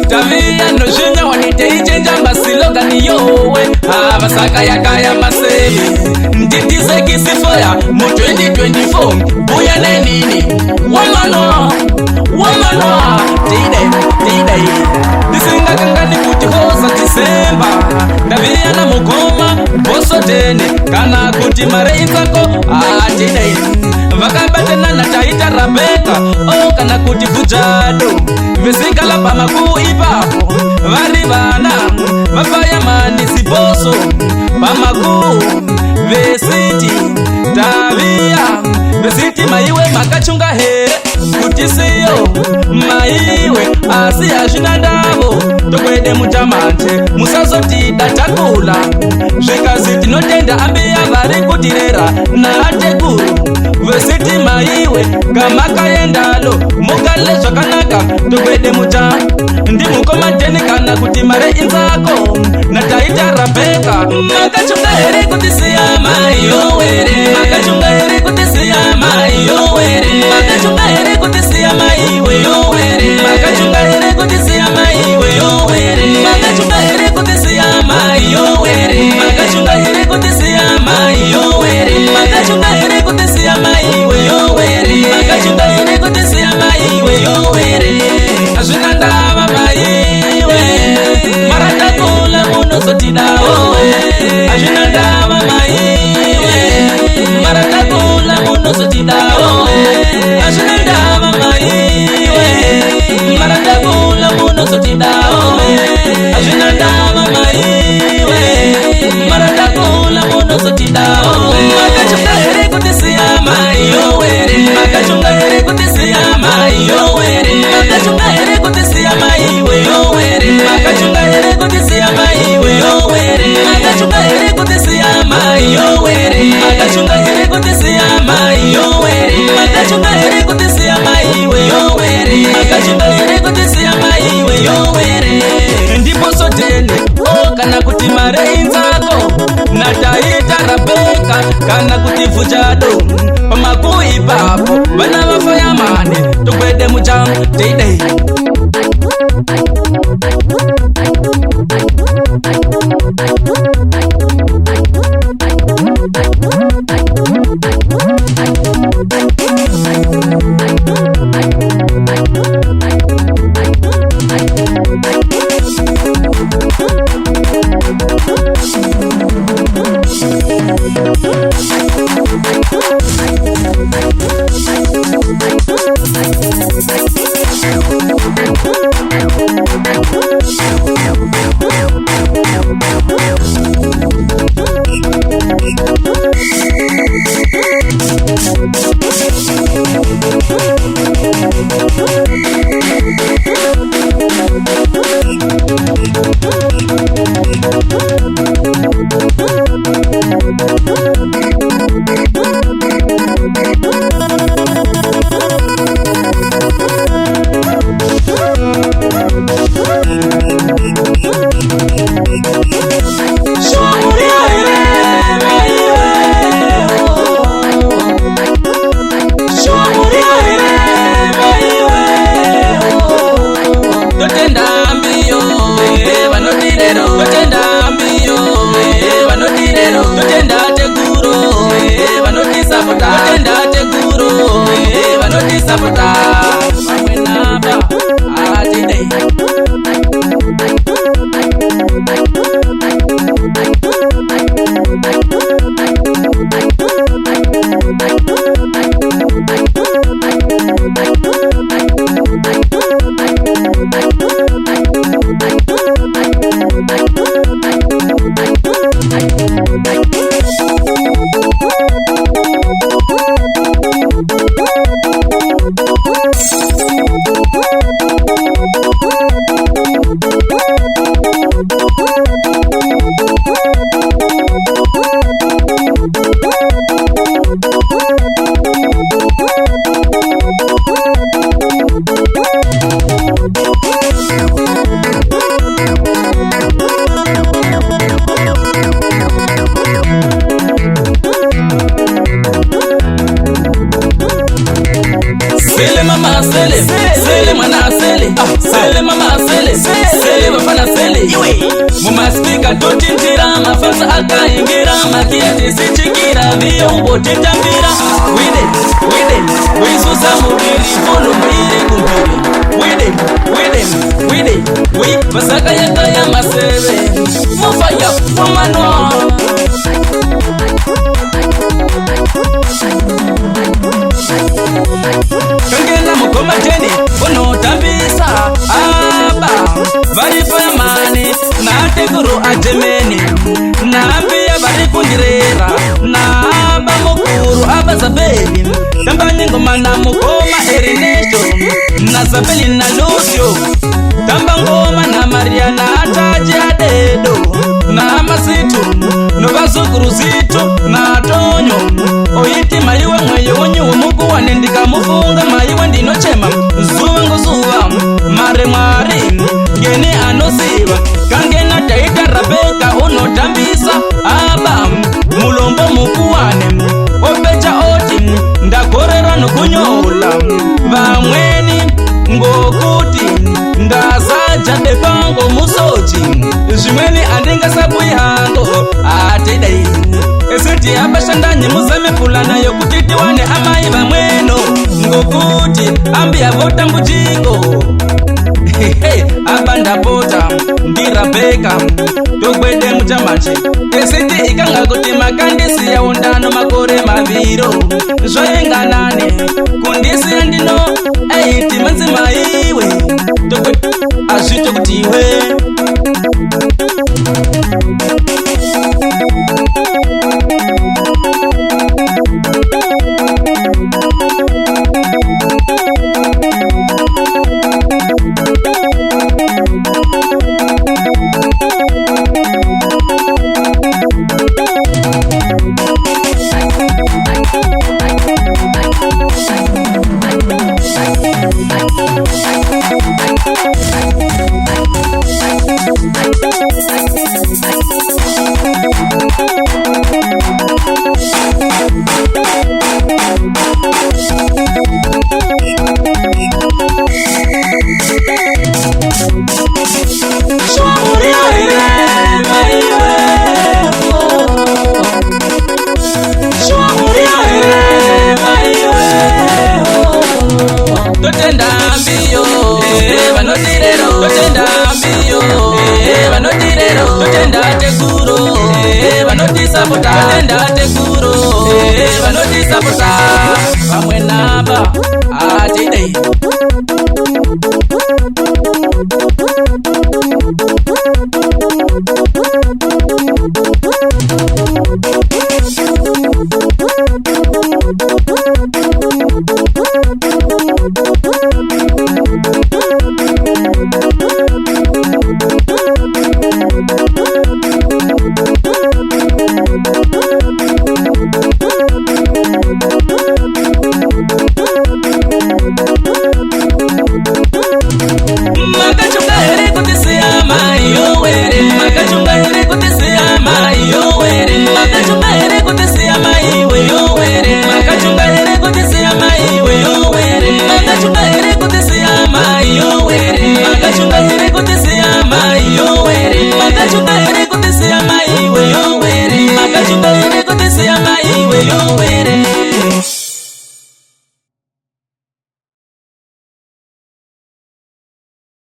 Tavia no jenya wanite ichenja masiloga ni yowe Avasaka ya kaya maseli Nditize kisifoya mu 2024 Buya nenini Wamano Tide Disinga kangani kuti hosa Disemba Ndavia na mukoma Boso tene Kana kuti mare inzako Tide Vakabatena na taita Rabeka kana kuti Fujado Vesikala pamaku ipapo Vari vana Vafaya mani siboso Pamaku Vesiti Tavia Vesiti maiwe makachunga here Kutisiyo Maiwe Asi ashina ndavo Tokwede mutamante Musazoti datakula Zvikaziti notenda ambia vari kutirera Na atekuru Vesiti maiwe Kamaka yendalo Mugale zvakanaka Tokwede muta Ndi mukomateni kana kuti mare inzako Na taita Rabeka Makachunga here kutisiya maiyo were Makachunga here kutisiya maiyo were Makachunga here kutisiya maiwe yo were Makachunga here kutisiya maiwe yo were Makachunga here kutisiya maiyo were Makachunga here kutisiya maiyo were Makachunga here kutisiya maiwe yo were Makachunga here kutisiya maiwe yo were Ashina ndava maiwe Marata kula muno sotidawo Ashina ndava maiwe Marata kula muno sotidawo Ashina ndava maiwe Marata kula muno sotidawo Ashina ndava maiwe Marata kula muno sotidawo Makachunga here kutisiya maiyo were Makachunga here kutisiya maiyo were Makachunga here kutisiya maiwe yo were Makachunga here kutisiya maiwe yo were Makachunga here kutisiya maiyo were Makachunga here kutisiya maiyo were Makachunga here kutisiya maiwe yo were Makachunga here kutisiya maiwe yo were Ndipo sotene kana kuti mare inzako Na taita Rabeka kana kuti Fujado Pamaku ipapo Vana vafaya mane Tokwede mujamu Tide sele mwana sele, sele mama sele, sele bafana sele. Mumaspika totintira mafasa akaingira makiati sichikira vio ubotitambira. Wisusa mubili fulu mbili kumbili. Basaka yaka ya masere mufaya mumano. Kangena mukoma jeni uno tabisa aba varifaya mani na teguru ajemeni na ambia varifungirera na aba mukuru aba zabeli tamba nyingoma na mukoma Ernesto na zabeli na Lucio tamba ngoma na Maria na Taji Adedo na Masitu no bazukuru zitu na Tonyo oyiti maiwe mweyo wonyiwe mugu wanendika mufunga maiwe ndino chema zuwa nguzuwa mare geni anosiwa kangena taita Rabeka uno tambisa aba mulombo mukuwane opecha oti ndakorera nukunyola vamweni ngokuti ndasaja depango musochi zvimweni andinga sabu yango atidai esiti abashandanye muzame pulana yokutitiwane amai vamweno ngokuti ambia vota mbuchingo. Abandapota ndirabeka tokwede mutamachi esiti ikanga kuti makandisi ya undano makore maviro zvayenganane kundisi yandino eiti manzima iwe tokwe azvito kuti iwe totenda mbio vanotirero totenda mbio vanotirero totenda teguro vanotisapota totenda teguro vanotisapota